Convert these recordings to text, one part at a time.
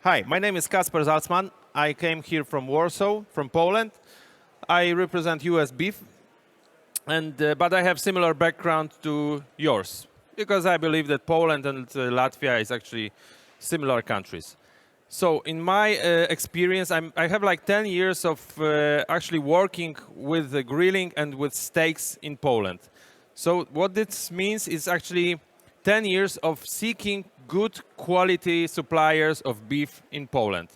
Hi, my name is Kacper Salzman. I came here from Warsaw, from Poland. I represent US beef, but I have similar background to yours because I believe that Poland and Latvia is actually similar countries. So in my experience, I have like 10 years of actually working with the grilling and with steaks in Poland. So what this means is actually 10 years of seeking good quality suppliers of beef in Poland.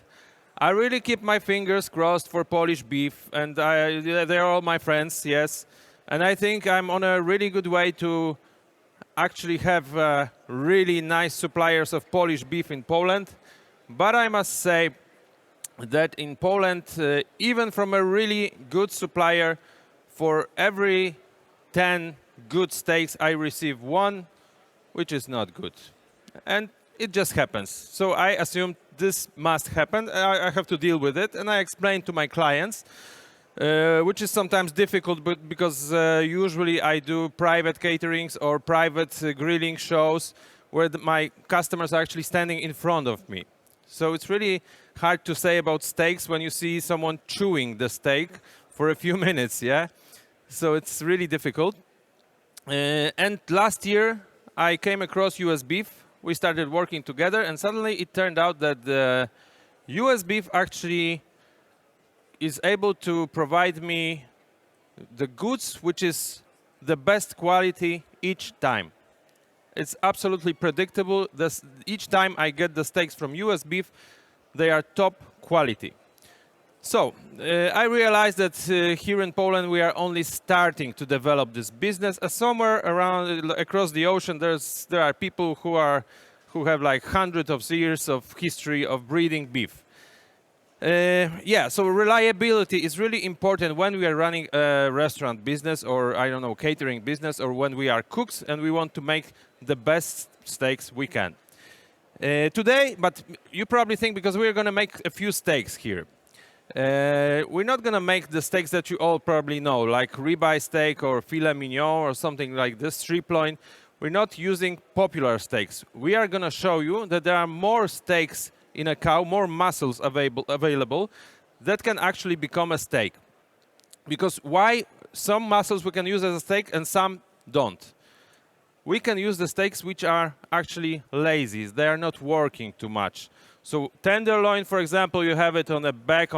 I really keep my fingers crossed for Polish beef, and they're all my friends, yes. And I think I'm on a really good way to actually have really nice suppliers of Polish beef in Poland. But I must say that in Poland, even from a really good supplier, for every 10 good steaks, I receive one which is not good. And it just happens. So I assume this must happen. I have to deal with it. And I explain to my clients, which is sometimes difficult, but because usually I do private caterings or private grilling shows where my customers are actually standing in front of me. So it's really hard to say about steaks when you see someone chewing the steak for a few minutes, yeah? So it's really difficult. And last year, I came across US beef. We started working together, and suddenly it turned out that the US beef actually is able to provide me the goods which is the best quality each time. It's absolutely predictable. Each time I get the steaks from US beef, they are top quality. So I realized that here in Poland we are only starting to develop this business. Somewhere around across the ocean, there are people who have like hundreds of years of history of breeding beef. Yeah, so reliability is really important when we are running a restaurant business or, I don't know, catering business, or when we are cooks and we want to make the best steaks we can. Today, but you probably think because we're going to make a few steaks here. We're not going to make the steaks that you all probably know, like ribeye steak or filet mignon or something like this, strip loin. We're not using popular steaks. We are going to show you that there are more steaks in a cow, more muscles available that can actually become a steak. Because why some muscles we can use as a steak and some don't? We can use the steaks which are actually lazy. They are not working too much. So tenderloin, for example, you have it on the back,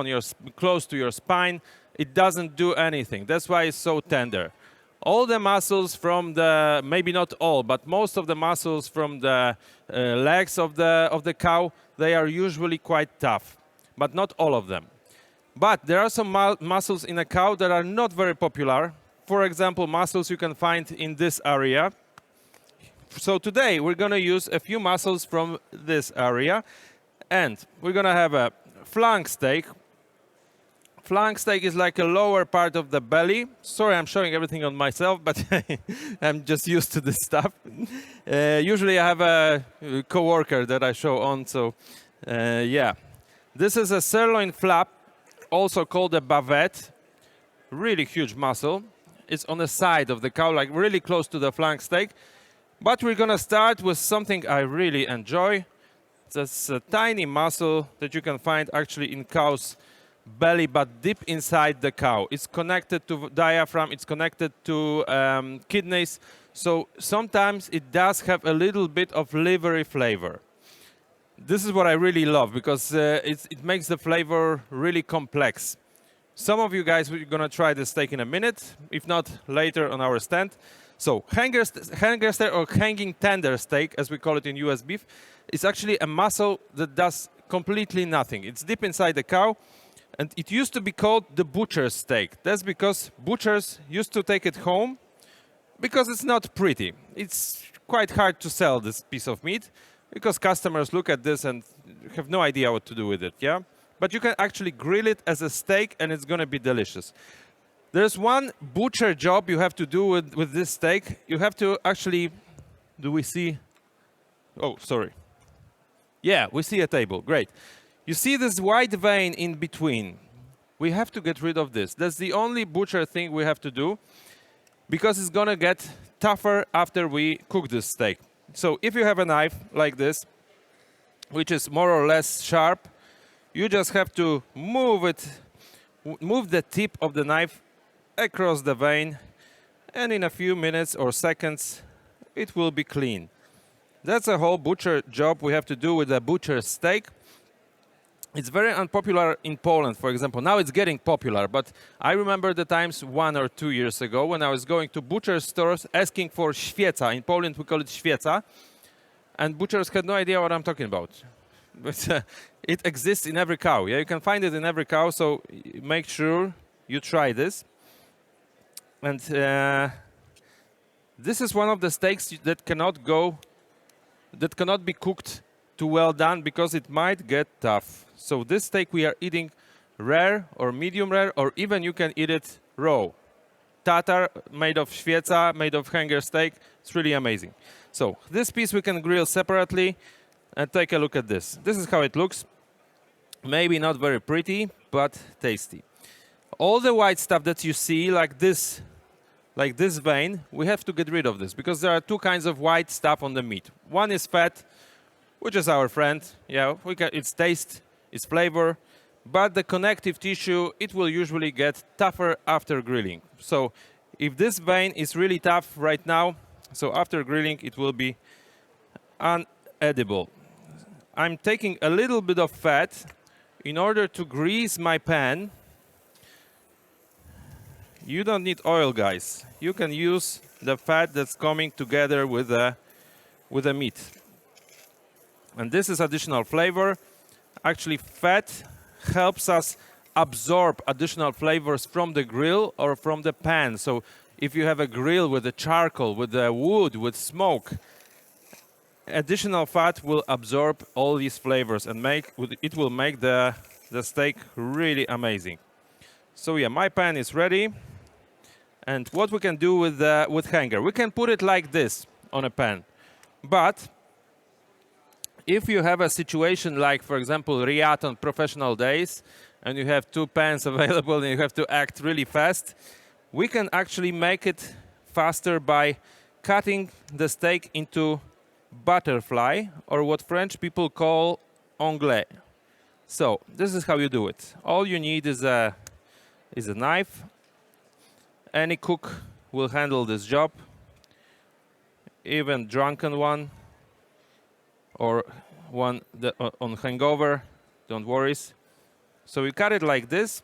close to your spine. It doesn't do anything. That's why it's so tender. All the muscles from the, maybe not all, but most of the muscles from the legs of the cow, they are usually quite tough, but not all of them. But there are some muscles in a cow that are not very popular. For example, muscles you can find in this area. So today we're going to use a few muscles from this area. And we're going to have a flank steak. Flank steak is like a lower part of the belly. Sorry, I'm showing everything on myself, but I'm just used to this stuff. Usually I have a coworker that I show on, so yeah. This is a sirloin flap, also called a bavette. Really huge muscle. It's on the side of the cow, like really close to the flank steak. But we're going to start with something I really enjoy. That's a tiny muscle that you can find actually in cow's belly, but deep inside the cow. It's connected to diaphragm, it's connected to kidneys. So sometimes it does have a little bit of livery flavor. This is what I really love because it makes the flavor really complex. Some of you guys are going to try the steak in a minute, if not later on our stand. So hanger steak or hanging tender steak, as we call it in US beef, is actually a muscle that does completely nothing. It's deep inside the cow, and it used to be called the butcher's steak. That's because butchers used to take it home because it's not pretty. It's quite hard to sell this piece of meat because customers look at this and have no idea what to do with it, yeah? But you can actually grill it as a steak, and it's going to be delicious. There's one butcher job you have to do with this steak. You have to actually, do we see? Oh, sorry. Yeah, we see a table, great. You see this white vein in between. We have to get rid of this. That's the only butcher thing we have to do because it's gonna get tougher after we cook this steak. So if you have a knife like this, which is more or less sharp. You just have to move the tip of the knife across the vein, and in a few minutes or seconds, it will be clean. That's a whole butcher job we have to do with a butcher steak. It's very unpopular in Poland, for example. Now it's getting popular, but I remember the times 1 or 2 years ago when I was going to butcher stores asking for świeca. In Poland, we call it świeca, and butchers had no idea what I'm talking about. But it exists in every cow. Yeah, you can find it in every cow, so make sure you try this. And this is one of the steaks that cannot be cooked too well done because it might get tough. So this steak we are eating rare or medium rare, or even you can eat it raw. Tatar made of świeca, made of hanger steak. It's really amazing. So this piece we can grill separately, and take a look at this. This is how it looks. Maybe not very pretty, but tasty. All the white stuff that you see, like this vein, we have to get rid of this because there are two kinds of white stuff on the meat. One is fat, which is our friend. Yeah, it's taste, it's flavor, but the connective tissue, it will usually get tougher after grilling. So if this vein is really tough right now, so after grilling it will be unedible. I'm taking a little bit of fat in order to grease my pan. You don't need oil, guys. You can use the fat that's coming together with the meat. And this is additional flavor. Actually, fat helps us absorb additional flavors from the grill or from the pan. So if you have a grill with the charcoal, with the wood, with smoke, additional fat will absorb all these flavors and it will make the steak really amazing. So yeah, my pan is ready. And what we can do with hanger, we can put it like this on a pan. But if you have a situation like, for example, Reaton Proffesional Days, and you have 2 pans available and you have to act really fast, we can actually make it faster by cutting the steak into butterfly, or what French people call onglet. So this is how you do it. All you need is a knife. Any cook will handle this job, even drunken one or one on hangover, don't worry. So we cut it like this.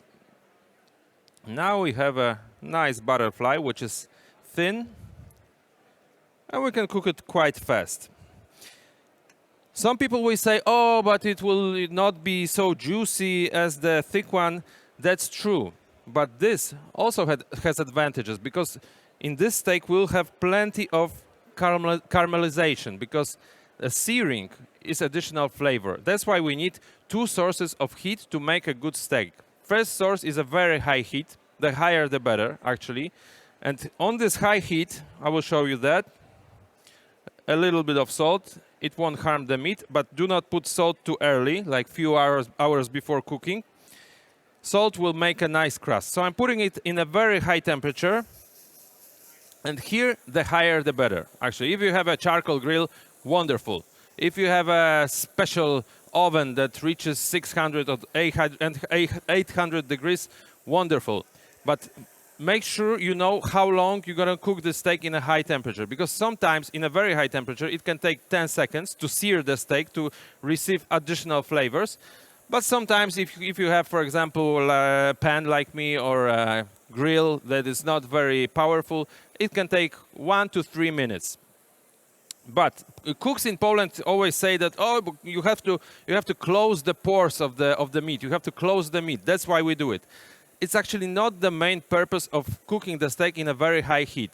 Now we have a nice butterfly, which is thin, and we can cook it quite fast. Some people will say, oh, but it will not be so juicy as the thick one. That's true. But this also has advantages, because in this steak we'll have plenty of caramelization, because searing is additional flavor. That's why we need 2 sources of heat to make a good steak. First source is a very high heat. The higher the better, actually. And on this high heat, I will show you that. A little bit of salt. It won't harm the meat, but do not put salt too early, like few hours before cooking. Salt will make a nice crust. So I'm putting it in a very high temperature. And here, the higher the better. Actually, if you have a charcoal grill, wonderful. If you have a special oven that reaches 600 or 800 degrees, wonderful. But make sure you know how long you're going to cook the steak in a high temperature. Because sometimes, in a very high temperature, it can take 10 seconds to sear the steak to receive additional flavors. But sometimes, if you have, for example, a pan like me or a grill that is not very powerful, it can take 1 to 3 minutes. But cooks in Poland always say that, oh, you have to close the pores of the meat. You have to close the meat. That's why we do it. It's actually not the main purpose of cooking the steak in a very high heat.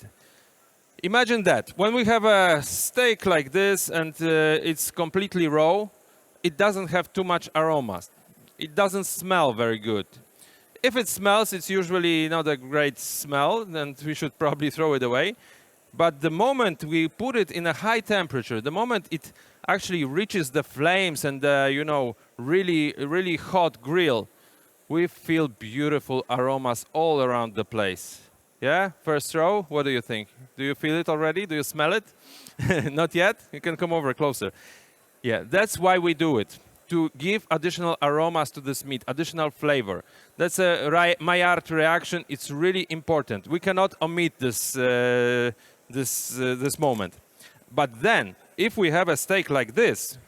Imagine that when we have a steak like this and it's completely raw, it doesn't have too much aromas. It doesn't smell very good. If it smells, it's usually not a great smell, and we should probably throw it away. But the moment we put it in a high temperature, the moment it actually reaches the flames and really, really hot grill, we feel beautiful aromas all around the place. Yeah? First row, what do you think? Do you feel it already? Do you smell it? Not yet? You can come over closer. Yeah, that's why we do it, to give additional aromas to this meat, additional flavor. That's a Maillard reaction. It's really important. We cannot omit this moment. But then, if we have a steak like this,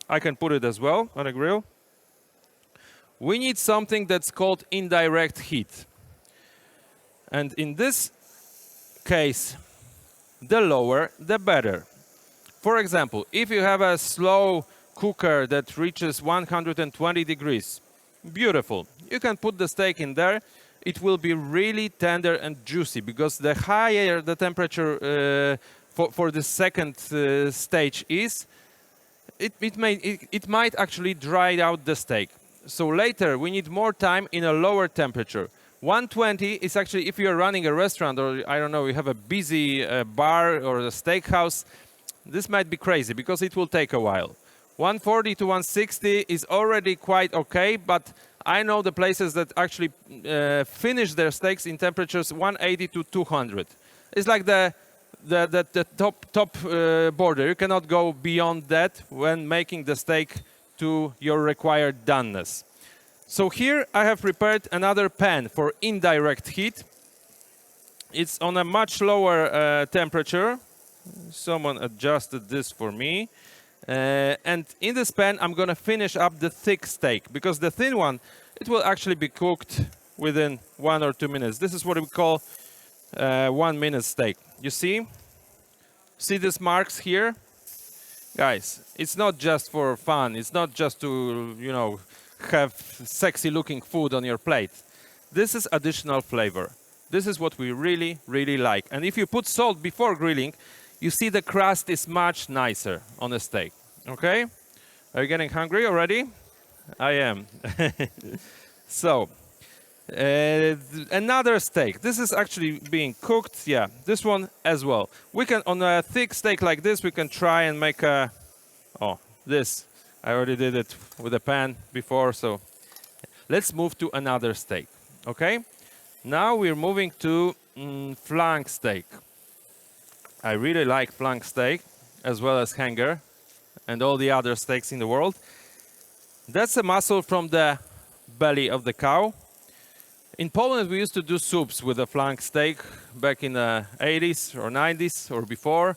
I can put it as well on a grill. We need something that's called indirect heat. And in this case, the lower, the better. For example, if you have a slow cooker that reaches 120 degrees, beautiful. You can put the steak in there. It will be really tender and juicy, because the higher the temperature for the second stage is, it might actually dry out the steak. So later we need more time in a lower temperature. 120 is actually, if you're running a restaurant, or I don't know, you have a busy bar or a steakhouse, this might be crazy because it will take a while. 140 to 160 is already quite okay, but I know the places that actually finish their steaks in temperatures 180 to 200. It's like the top border. You cannot go beyond that when making the steak to your required doneness. So here I have prepared another pan for indirect heat. It's on a much lower temperature. Someone adjusted this for me. And in this pan, I'm going to finish up the thick steak, because the thin one, it will actually be cooked within 1 or 2 minutes. This is what we call 1 minute steak. You see? See these marks here? Guys, it's not just for fun. It's not just to, you know, have sexy looking food on your plate. This is additional flavor. This is what we really, really like. And if you put salt before grilling, you see the crust is much nicer on a steak. Okay? Are you getting hungry already? I am. So, another steak. This is actually being cooked. Yeah, this one as well. We can, on a thick steak like this, we can try and make a, this. I already did it with a pan before, so let's move to another steak. Okay? Now we're moving to flank steak. I really like flank steak, as well as hanger, and all the other steaks in the world. That's a muscle from the belly of the cow. In Poland, we used to do soups with a flank steak back in the 80s or 90s or before.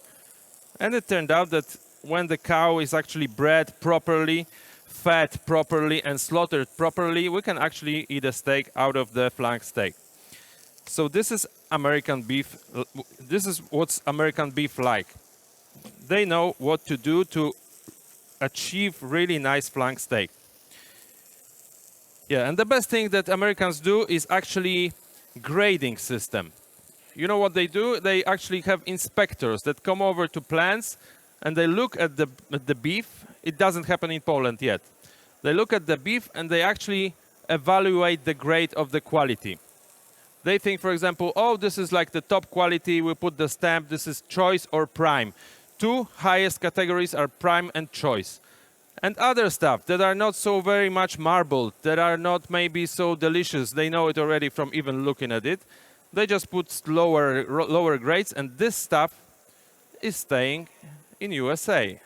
And it turned out that when the cow is actually bred properly, fed properly, and slaughtered properly, we can actually eat a steak out of the flank steak. So this is American beef. This is what's American beef like. They know what to do to achieve really nice flank steak. Yeah, and the best thing that Americans do is actually grading system. You know what they do? They actually have inspectors that come over to plants and they look at the beef. It doesn't happen in Poland yet. They look at the beef and they actually evaluate the grade of the quality. They think, for example, oh, this is like the top quality. We put the stamp. This is choice or prime. 2 highest categories are prime and choice. And other stuff that are not so very much marbled, that are not maybe so delicious, they know it already from even looking at it. They just put lower grades, and this stuff is staying in USA.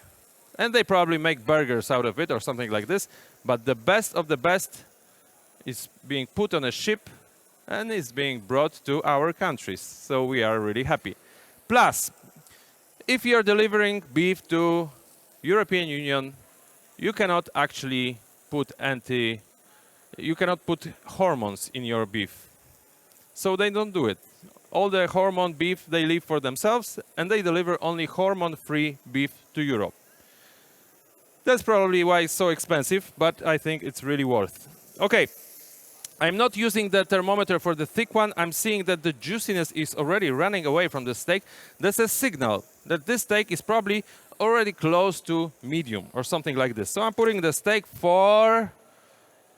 And they probably make burgers out of it or something like this. But the best of the best is being put on a ship and is being brought to our countries. So we are really happy. Plus, if you're delivering beef to European Union, you cannot actually put hormones in your beef. So they don't do it. All the hormone beef, they leave for themselves, and they deliver only hormone-free beef to Europe. That's probably why it's so expensive, but I think it's really worth. Okay, I'm not using the thermometer for the thick one. I'm seeing that the juiciness is already running away from the steak. That's a signal that this steak is probably already close to medium or something like this. So I'm putting the steak for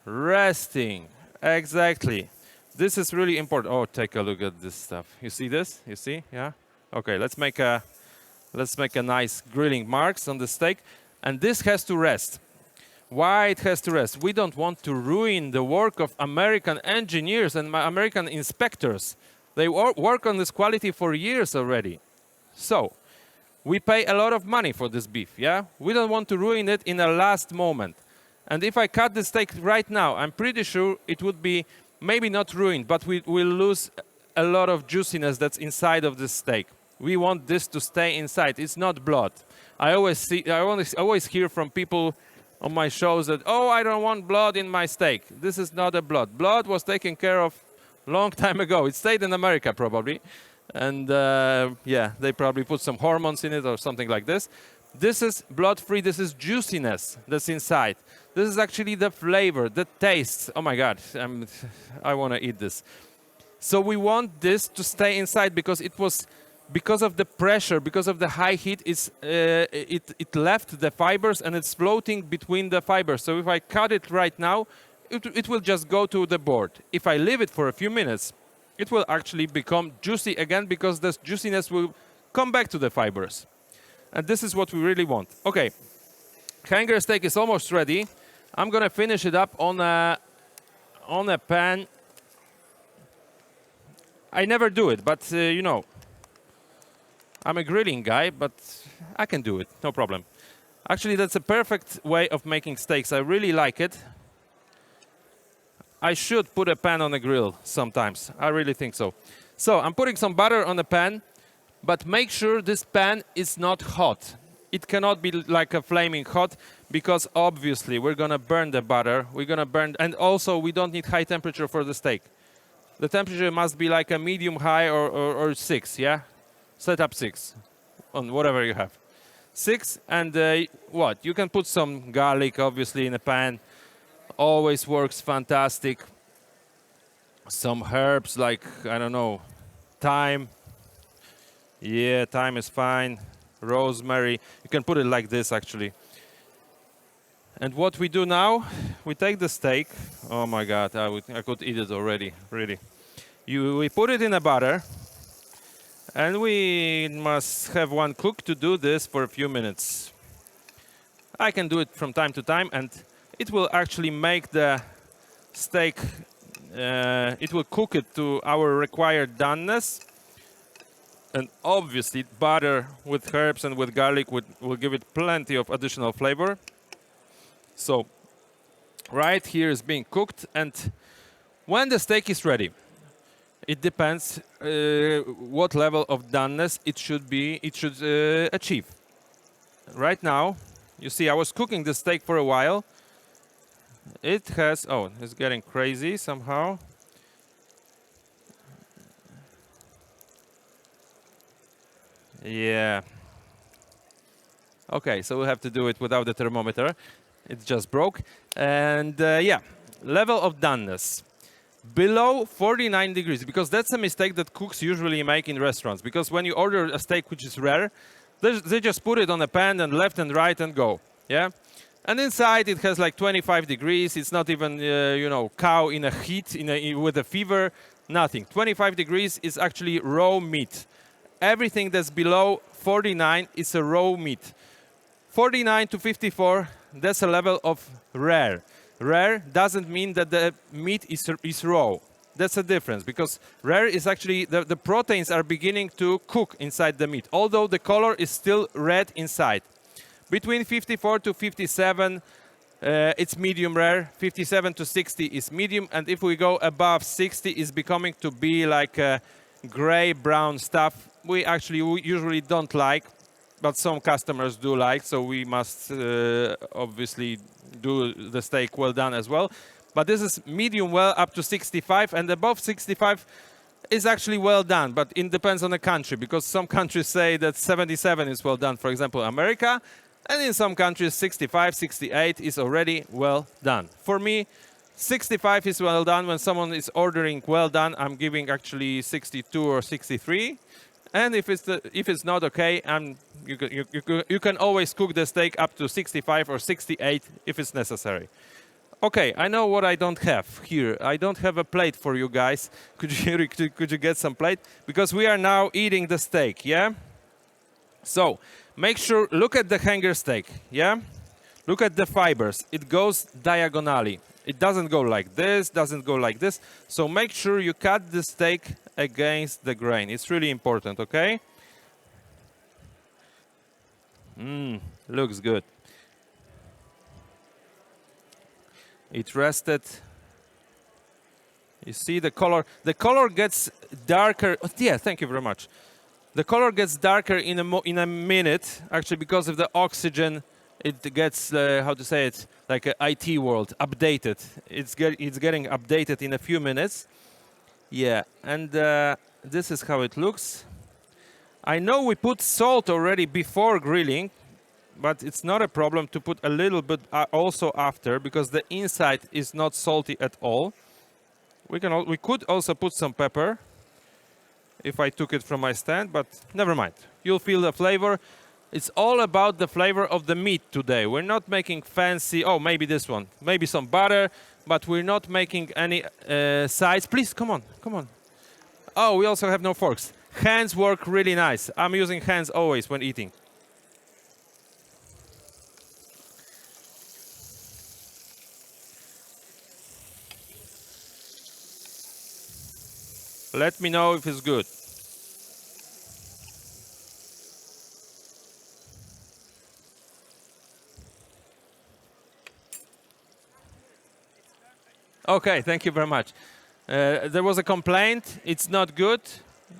resting. Exactly. This is really important. Oh, take a look at this stuff. You see this? You see? Yeah? Okay, let's make a nice grilling marks on the steak. And this has to rest. Why it has to rest? We don't want to ruin the work of American engineers and American inspectors. They work on this quality for years already. So We pay a lot of money for this beef, yeah? We don't want to ruin it in the last moment. And if I cut the steak right now, I'm pretty sure it would be maybe not ruined, but we will lose a lot of juiciness that's inside of the steak. We want this to stay inside. It's not blood. I always hear from people on my shows that, oh, I don't want blood in my steak. This is not a blood. Blood was taken care of long time ago. It stayed in America probably. And yeah, they probably put some hormones in it or something like this. This is blood-free. This is juiciness that's inside. This is actually the flavor, the taste. Oh my God, I want to eat this. So we want this to stay inside because it was, because of the pressure, because of the high heat, it left the fibers and it's floating between the fibers. So if I cut it right now, it will just go to the board. If I leave it for a few minutes, it will actually become juicy again because this juiciness will come back to the fibers. And this is what we really want. Okay, hanger steak is almost ready. I'm gonna finish it up on a pan. I never do it, but you know, I'm a grilling guy, but I can do it, no problem. Actually, that's a perfect way of making steaks. I really like it. I should put a pan on the grill sometimes. I really think so. So I'm putting some butter on the pan, but make sure this pan is not hot. It cannot be like a flaming hot because obviously we're gonna burn the butter. We're gonna burn, and also we don't need high temperature for the steak. The temperature must be like a medium high or 6, yeah? Set up 6 on whatever you have. 6 and what? You can put some garlic obviously in a pan. Always works fantastic. Some herbs like, I don't know, thyme. Yeah, thyme is fine. Rosemary. You can put it like this actually. And what we do now, we take the steak. Oh my God, I could eat it already, really. We put it in a butter. And we must have one cook to do this for a few minutes. I can do it from time to time, and it will actually make the steak, it will cook it to our required doneness. And obviously butter with herbs and with garlic will give it plenty of additional flavor. So right here is being cooked, and when the steak is ready, it depends what level of doneness it should achieve. Right now, you see, I was cooking the steak for a while. It has, oh, it's getting crazy somehow. Yeah. Okay, so we have to do it without the thermometer. It just broke. And yeah, level of doneness. Below 49 degrees, because that's a mistake that cooks usually make in restaurants. Because when you order a steak which is rare, they just put it on a pan and left and right and go. Yeah? And inside it has like 25 degrees. It's not even, you know, cow in a heat, with a fever, nothing. 25 degrees is actually raw meat. Everything that's below 49 is a raw meat. 49 to 54, that's a level of rare. Rare doesn't mean that the meat is raw. That's a difference, because rare is actually, the proteins are beginning to cook inside the meat, although the color is still red inside. Between 54 to 57, it's medium rare. 57 to 60 is medium, and if we go above 60, it's becoming to be like a gray-brown stuff. We usually don't like, but some customers do like, so we must obviously do the steak well done as well. But this is medium well up to 65, and above 65 is actually well done, but it depends on the country, because some countries say that 77 is well done, for example, America, and in some countries 65, 68 is already well done. For me, 65 is well done. When someone is ordering well done, I'm giving actually 62 or 63. And if it's not okay, you can always cook the steak up to 65 or 68 if it's necessary. Okay, I know what I don't have here. I don't have a plate for you guys. Could you get some plate? Because we are now eating the steak, yeah? So make sure, look at the hanger steak, yeah? Look at the fibers. It goes diagonally. It doesn't go like this, doesn't go like this. So make sure you cut the steak against the grain. It's really important, okay? Looks good. It rested. You see the color. The color gets darker. Oh, yeah, thank you very much. The color gets darker in a minute, actually, because of the oxygen. It gets, how to say it, like an IT world, updated. It's getting updated in a few minutes. Yeah, and this is how it looks. I know we put salt already before grilling, but it's not a problem to put a little bit also after, because the inside is not salty at all. We could also put some pepper if I took it from my stand, but never mind. You'll feel the flavor. It's all about the flavor of the meat today. We're not making fancy, oh, maybe this one, maybe some butter, but we're not making any sides. Please, come on, come on. Oh, we also have no forks. Hands work really nice. I'm using hands always when eating. Let me know if it's good. Okay, thank you very much. There was a complaint. It's not good.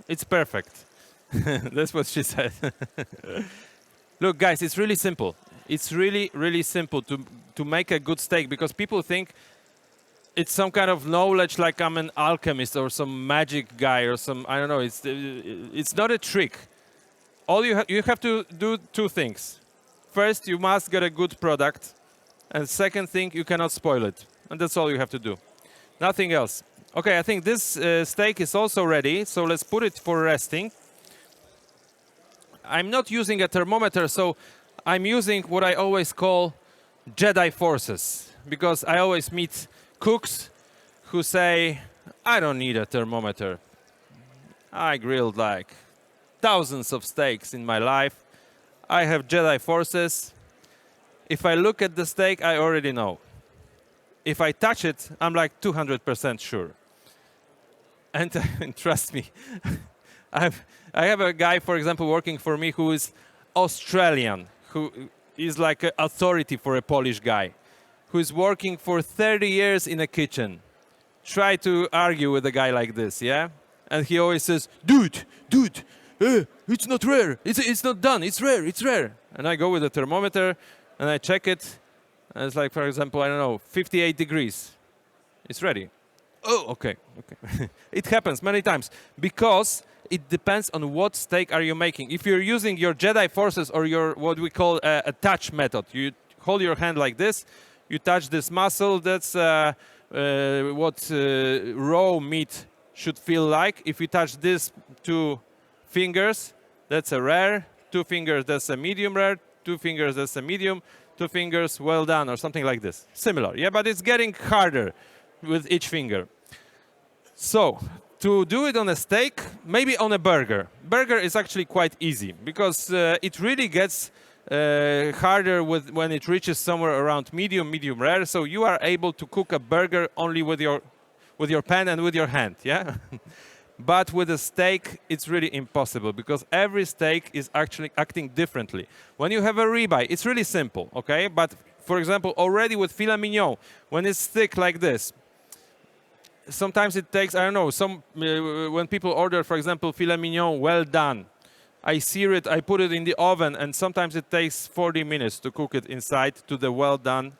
It's perfect. That's what she said. Look, guys, it's really simple. It's really, really simple to make a good steak, because people think it's some kind of knowledge, like I'm an alchemist or some magic guy or some, I don't know. It's not a trick. All you have to do two things. First, you must get a good product. And second thing, you cannot spoil it. And that's all you have to do. Nothing else. Okay, I think this steak is also ready, so let's put it for resting. I'm not using a thermometer, so I'm using what I always call Jedi forces, because I always meet cooks who say, I don't need a thermometer. I grilled like thousands of steaks in my life. I have Jedi forces. If I look at the steak, I already know. If I touch it, I'm like 200% sure. And trust me, I have a guy, for example, working for me who is Australian, who is like an authority for a Polish guy, who is working for 30 years in a kitchen. Try to argue with a guy like this, yeah? And he always says, dude, it's not rare. It's not done. It's rare. It's rare. And I go with the thermometer and I check it. And it's like, for example, I don't know, 58 degrees. It's ready. Oh, okay. It happens many times because it depends on what steak are you making. If you're using your Jedi forces or your what we call a touch method, you hold your hand like this, you touch this muscle. That's what raw meat should feel like. If you touch this 2 fingers, that's a rare. 2 fingers, that's a medium rare. 2 fingers, that's a medium. 2 fingers, well done, or something like this. Similar, yeah, but it's getting harder with each finger. So, to do it on a steak, maybe on a burger. Burger is actually quite easy, because it really gets harder when it reaches somewhere around medium rare. So you are able to cook a burger only with your pan and with your hand, yeah? But with a steak, it's really impossible, because every steak is actually acting differently. When you have a ribeye, it's really simple, okay? But, for example, already with filet mignon, when it's thick like this, sometimes it takes, I don't know, when people order, for example, filet mignon well done, I sear it, I put it in the oven, and sometimes it takes 40 minutes to cook it inside to the well done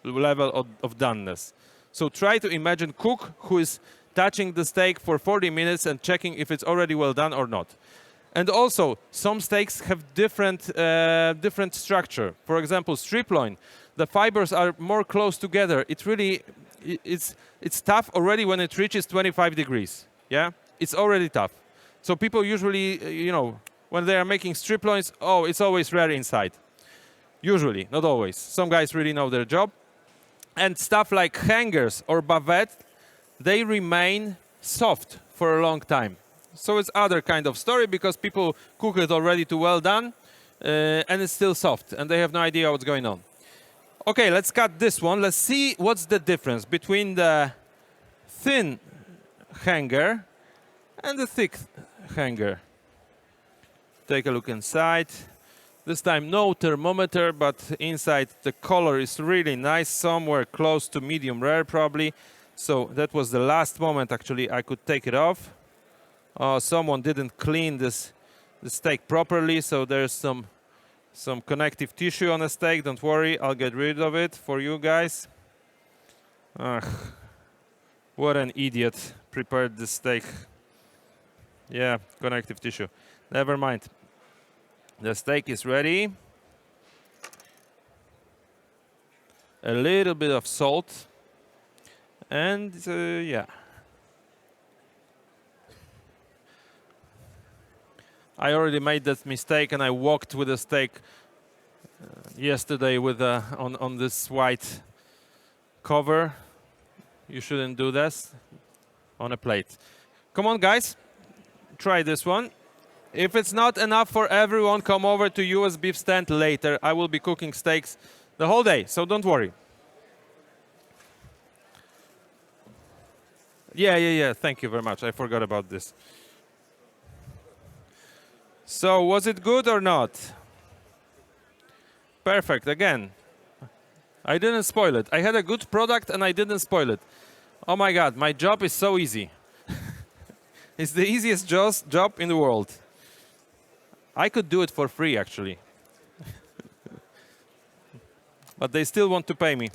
level of doneness. So try to imagine cook who is touching the steak for 40 minutes and checking if it's already well done or not. And also, some steaks have different structure. For example, strip loin, the fibers are more close together. It's tough already when it reaches 25 degrees. Yeah, it's already tough. So people usually, when they are making strip loins, oh, it's always rare inside. Usually, not always. Some guys really know their job. And stuff like hangers or bavette, they remain soft for a long time. So it's other kind of story, because people cook it already to well done, and it's still soft, and they have no idea what's going on. Okay, let's cut this one. Let's see what's the difference between the thin hanger and the thick hanger. Take a look inside. This time no thermometer, but inside the color is really nice, somewhere close to medium rare probably. So that was the last moment actually I could take it off. Someone didn't clean the steak properly, so there's some connective tissue on the steak. Don't worry, I'll get rid of it for you guys. Ugh, what an idiot prepared this steak. Yeah, connective tissue. Never mind. The steak is ready. A little bit of salt. And yeah. I already made that mistake and I walked with the steak yesterday with on this white cover. You shouldn't do this on a plate. Come on, guys. Try this one. If it's not enough for everyone, come over to US beef stand later. I will be cooking steaks the whole day, so don't worry. Yeah. Thank you very much. I forgot about this. So, was it good or not? Perfect. Again, I didn't spoil it. I had a good product and I didn't spoil it. Oh my God, my job is so easy. It's the easiest job in the world. I could do it for free, actually. But they still want to pay me.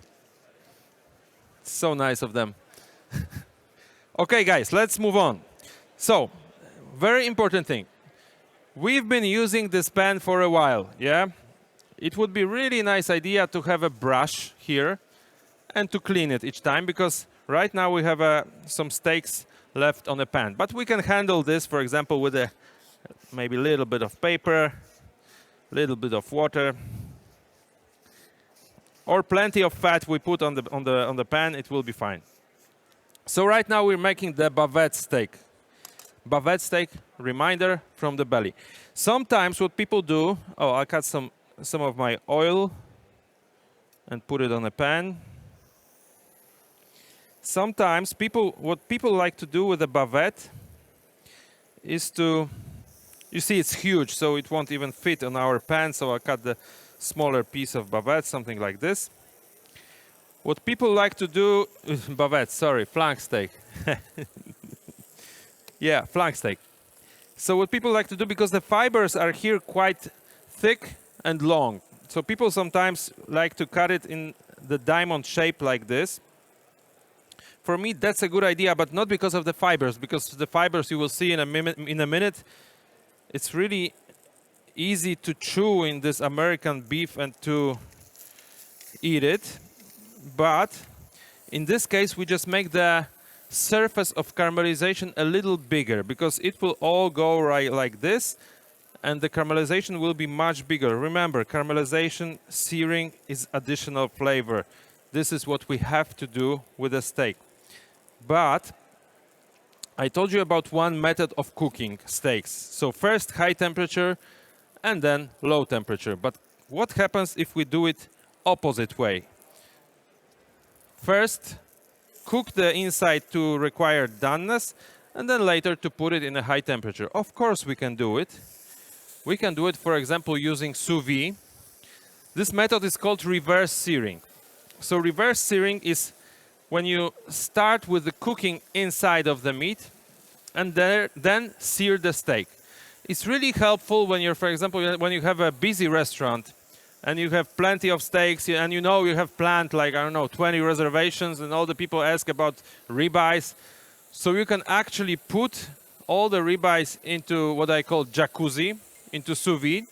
So nice of them. Okay, guys, let's move on. So, very important thing. We've been using this pan for a while, yeah? It would be really nice idea to have a brush here and to clean it each time, because right now we have some steaks left on the pan. But we can handle this, for example, with maybe a little bit of paper, a little bit of water, or plenty of fat we put on the pan. It will be fine. So right now we're making the bavette steak. Bavette steak, reminder, from the belly. Sometimes what people do, I cut some of my oil and put it on a pan. Sometimes what people like to do with the bavette is to, you see it's huge, so it won't even fit on our pan, so I cut the smaller piece of bavette, something like this. What people like to do, bavette, sorry, flank steak. Yeah, flank steak. So what people like to do, because the fibers are here quite thick and long, so people sometimes like to cut it in the diamond shape like this. For me, that's a good idea, but not because of the fibers, because the fibers you will see in a minute, it's really easy to chew in this American beef and to eat it. But in this case, we just make the surface of caramelization a little bigger, because it will all go right like this, and the caramelization will be much bigger. Remember, caramelization, searing is additional flavor. This is what we have to do with a steak. But I told you about one method of cooking steaks. So first high temperature and then low temperature. But what happens if we do it opposite way? First, cook the inside to required doneness, and then later to put it in a high temperature. Of course we can do it. We can do it, for example, using sous vide. This method is called reverse searing. So reverse searing is when you start with the cooking inside of the meat and then sear the steak. It's really helpful when you're, for example, when you have a busy restaurant and you have plenty of steaks and you know you have planned, like, I don't know, 20 reservations, and all the people ask about ribeyes. So you can actually put all the ribeyes into what I call jacuzzi, into sous vide,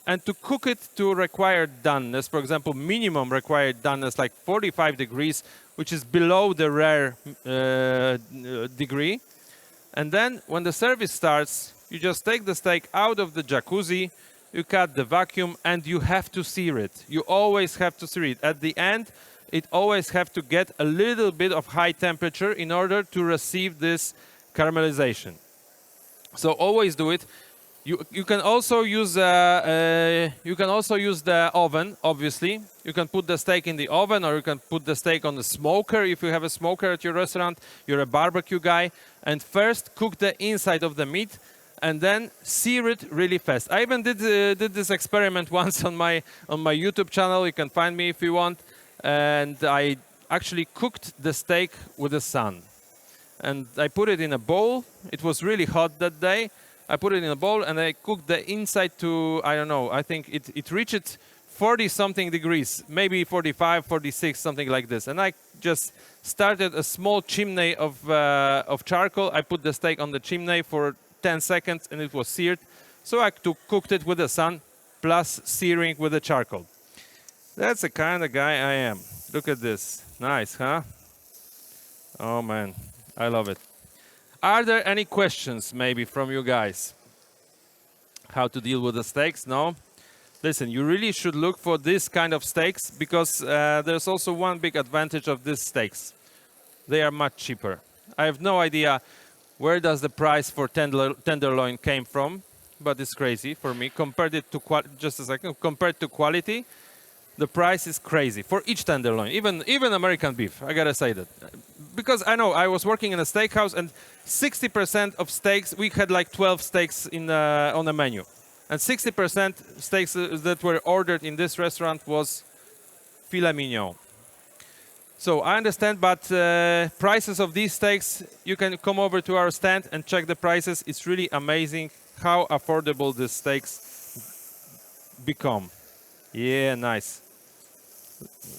and to cook it to required doneness, for example, minimum required doneness, like 45 degrees, which is below the rare degree. And then when the service starts, you just take the steak out of the jacuzzi, you cut the vacuum, and you have to sear it. You always have to sear it. At the end, it always have to get a little bit of high temperature in order to receive this caramelization. So always do it. You can also use the oven. Obviously, you can put the steak in the oven, or you can put the steak on the smoker if you have a smoker at your restaurant. You're a barbecue guy, and first cook the inside of the meat, and then sear it really fast. I even did this experiment once on my YouTube channel. You can find me if you want. And I actually cooked the steak with the sun. And I put it in a bowl. It was really hot that day. I put it in a bowl and I cooked the inside to, I don't know, I think it reached 40-something degrees, maybe 45, 46, something like this. And I just started a small chimney of charcoal. I put the steak on the chimney for 10 seconds and it was seared. So I cooked it with the sun plus searing with the charcoal. That's the kind of guy I am. Look at this. Nice, huh? Oh, man. I love it. Are there any questions maybe from you guys? How to deal with the steaks? No? Listen, you really should look for this kind of steaks because there's also one big advantage of these steaks. They are much cheaper. I have no idea where does the price for tenderloin came from, but it's crazy for me. Compared it to just a second, compared to quality, the price is crazy for each tenderloin, even American beef. I gotta say that, because I know I was working in a steakhouse and 60% of steaks, we had like 12 steaks on the menu, and 60% steaks that were ordered in this restaurant was filet mignon. So I understand, but prices of these steaks, you can come over to our stand and check the prices. It's really amazing how affordable these steaks become. Yeah, nice.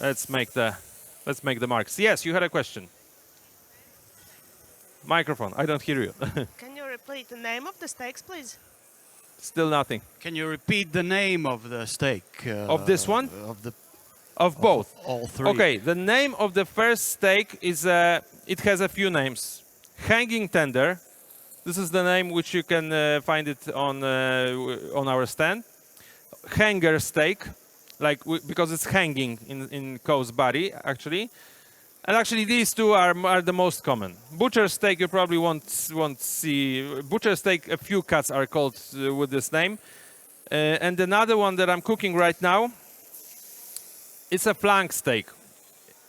Let's make the marks. Yes, you had a question. Microphone. I don't hear you. Can you repeat the name of the steaks, please? Still nothing. Can you repeat the name of the steak? Of this one? Of both. All three. Okay, the name of the first steak is, it has a few names. Hanging tender. This is the name which you can find it on our stand. Hanger steak, because it's hanging in cow's body, actually. And actually, these two are the most common. Butcher steak, you probably won't see. Butcher steak, a few cuts are called with this name. And another one that I'm cooking right now, it's a flank steak.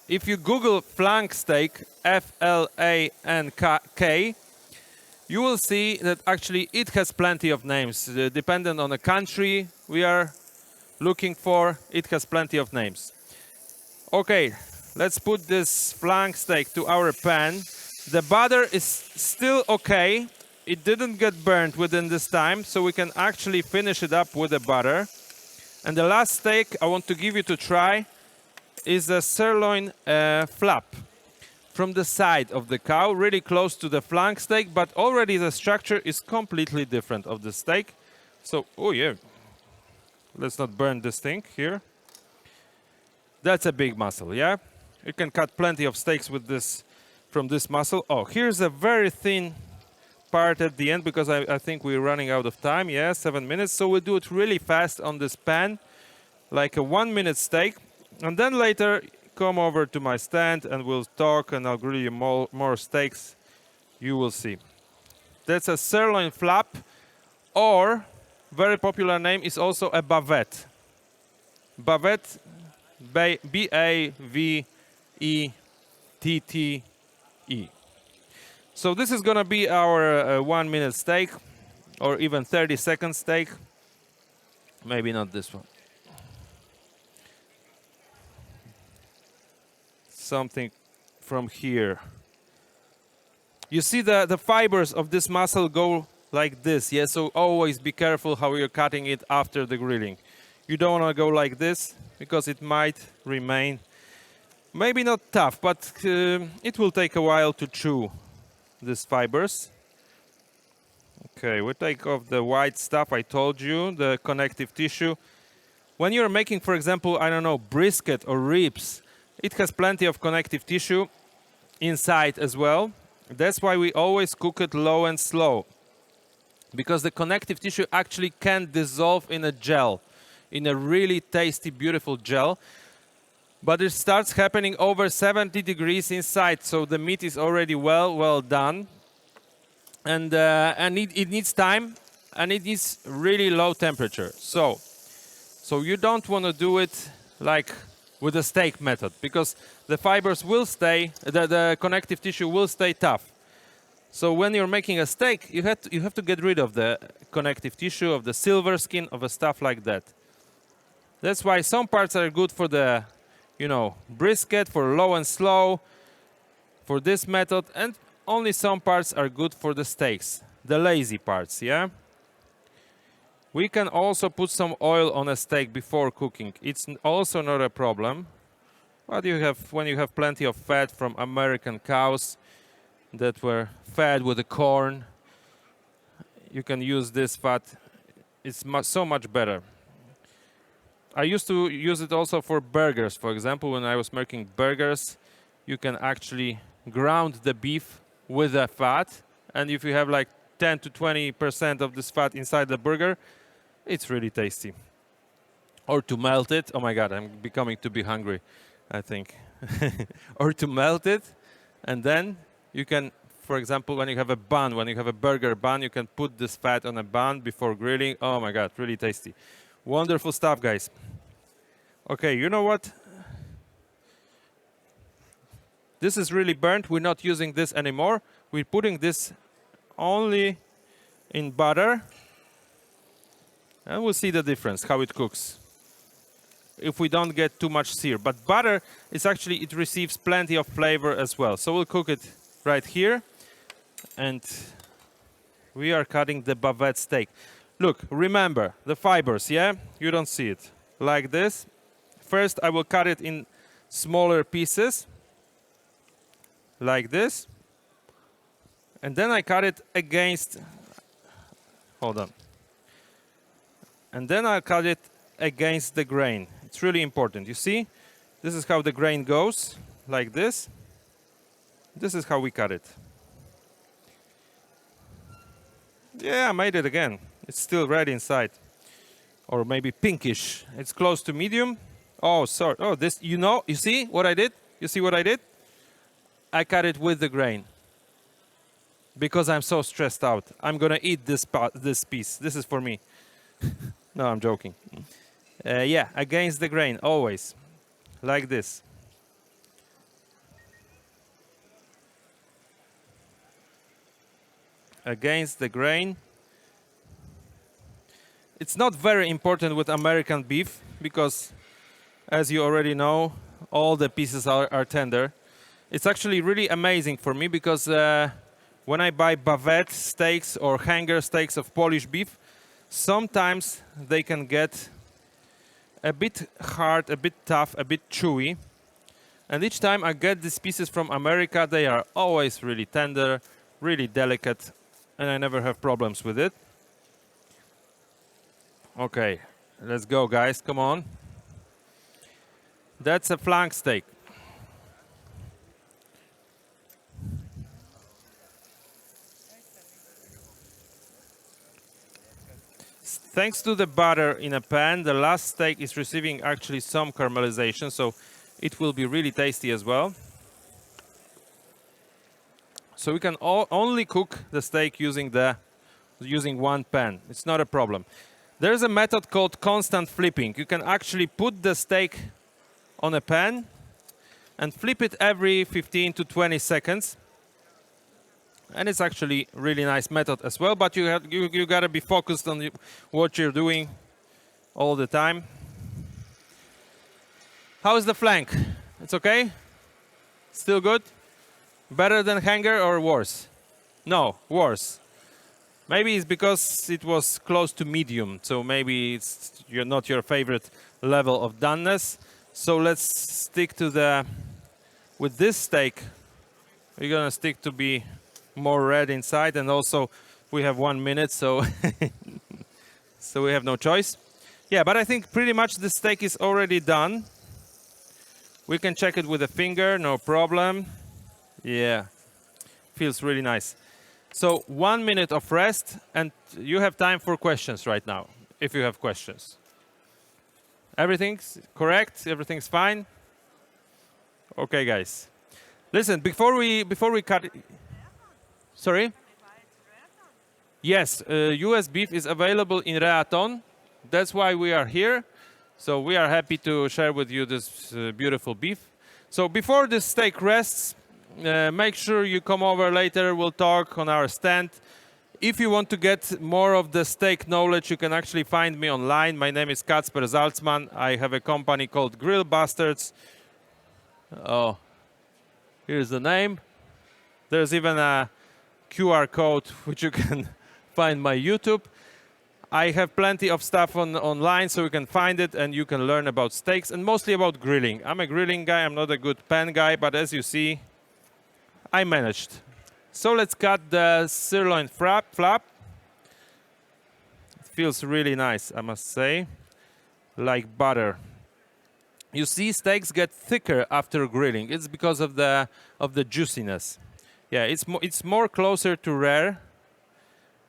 If you Google flank steak, F-L-A-N-K, you will see that actually it has plenty of names. Depending on the country we are looking for, it has plenty of names. Okay, let's put this flank steak to our pan. The butter is still okay. It didn't get burnt within this time, so we can actually finish it up with the butter. And the last steak I want to give you to try is a sirloin flap from the side of the cow, really close to the flank steak, but already the structure is completely different of the steak. So, oh yeah, let's not burn this thing here. That's a big muscle, yeah? You can cut plenty of steaks with this, from this muscle. Oh, here's a very thin part at the end because I think we're running out of time. Yeah, 7 minutes. So we'll do it really fast on this pan, like a 1-minute steak. And then later, come over to my stand and we'll talk and I'll grill you more steaks. You will see. That's a sirloin flap, or very popular name is also a bavette. Bavette, B-A-V-E-T-T-E. So this is going to be our 1-minute steak, or even 30-second steak. Maybe not this one. Something from here. You see the fibers of this muscle go like this, yeah? So always be careful how you're cutting it after the grilling. You don't want to go like this because it might remain maybe not tough, but it will take a while to chew these fibers. Okay, we take off the white stuff I told you, the connective tissue. When you're making, for example, I don't know, brisket or ribs, it has plenty of connective tissue inside as well. That's why we always cook it low and slow, because the connective tissue actually can dissolve in a gel, in a really tasty, beautiful gel. But it starts happening over 70 degrees inside, so the meat is already well done. And it needs time, and it needs really low temperature. So you don't want to do it like with the steak method, because the fibers will stay, the connective tissue will stay tough. So when you're making a steak, you have to get rid of the connective tissue, of the silver skin, of the stuff like that. That's why some parts are good for the, you know, brisket, for low and slow, for this method, and only some parts are good for the steaks, the lazy parts, yeah? We can also put some oil on a steak before cooking. It's also not a problem. But when you have plenty of fat from American cows that were fed with the corn, you can use this fat. It's so much better. I used to use it also for burgers. For example, when I was making burgers, you can actually ground the beef with the fat. And if you have like 10 to 20% of this fat inside the burger, it's really tasty. Or to melt it. Oh my God, I'm becoming to be hungry, I think. Or to melt it. And then you can, for example, when you have a bun, when you have a burger bun, you can put this fat on a bun before grilling. Oh my God, really tasty. Wonderful stuff, guys. Okay, you know what? This is really burnt. We're not using this anymore. We're putting this only in butter. And we'll see the difference, how it cooks. If we don't get too much sear. But butter, it receives plenty of flavor as well. So we'll cook it right here. And we are cutting the bavette steak. Look, remember, the fibers, yeah? You don't see it. Like this. First, I will cut it in smaller pieces. Like this. And then I cut it against... Hold on. And then I'll cut it against the grain. It's really important. You see? This is how the grain goes, like this. This is how we cut it. Yeah, I made it again. It's still red inside. Or maybe pinkish. It's close to medium. Oh, sorry. Oh, this, you know, you see what I did? You see what I did? I cut it with the grain. Because I'm so stressed out. I'm gonna eat this piece. This is for me. No, I'm joking. Yeah, against the grain, always. Like this. Against the grain. It's not very important with American beef because, as you already know, all the pieces are tender. It's actually really amazing for me because when I buy bavette steaks or hanger steaks of Polish beef, sometimes they can get a bit hard, a bit tough, a bit chewy. And each time I get these pieces from America, they are always really tender, really delicate, and I never have problems with it. Okay, let's go, guys. Come on. That's a flank steak. Thanks to the butter in a pan, the last steak is receiving actually some caramelization, so it will be really tasty as well. So we can only cook the steak using one pan. It's not a problem. There's a method called constant flipping. You can actually put the steak on a pan and flip it every 15 to 20 seconds. And it's actually a really nice method as well, but you gotta be focused on what you're doing all the time. How is the flank? It's okay? Still good? Better than hanger or worse? No, worse. Maybe it's because it was close to medium, so maybe it's not your favorite level of doneness. So let's stick to with this steak, we're gonna stick to be more red inside, and also we have 1 minute, so so we have no choice. Yeah, but I think pretty much the steak is already done. We can check it with a finger, no problem. Yeah, feels really nice. So 1 minute of rest, and you have time for questions right now, if you have questions. Everything's correct? Everything's fine? Okay, guys. Listen, before we cut... Sorry? Yes, US beef is available in Reaton. That's why we are here. So we are happy to share with you this beautiful beef. So before the steak rests, make sure you come over later. We'll talk on our stand. If you want to get more of the steak knowledge, you can actually find me online. My name is Kacper Salzman. I have a company called Grillmasters. Oh, here's the name. There's even a QR code which you can find my YouTube. I have plenty of stuff online, so you can find it and you can learn about steaks and mostly about grilling. I'm a grilling guy. I'm not a good pan guy, but as you see, I managed. So let's cut the sirloin flap. It feels really nice, I must say, like butter. You see, steaks get thicker after grilling. It's because of the juiciness. Yeah, it's more closer to rare.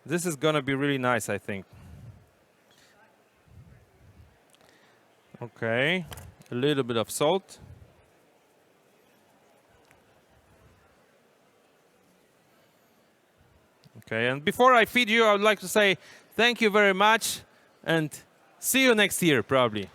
This is gonna be really nice, I think. Okay, a little bit of salt. Okay, and before I feed you, I would like to say thank you very much and see you next year, probably.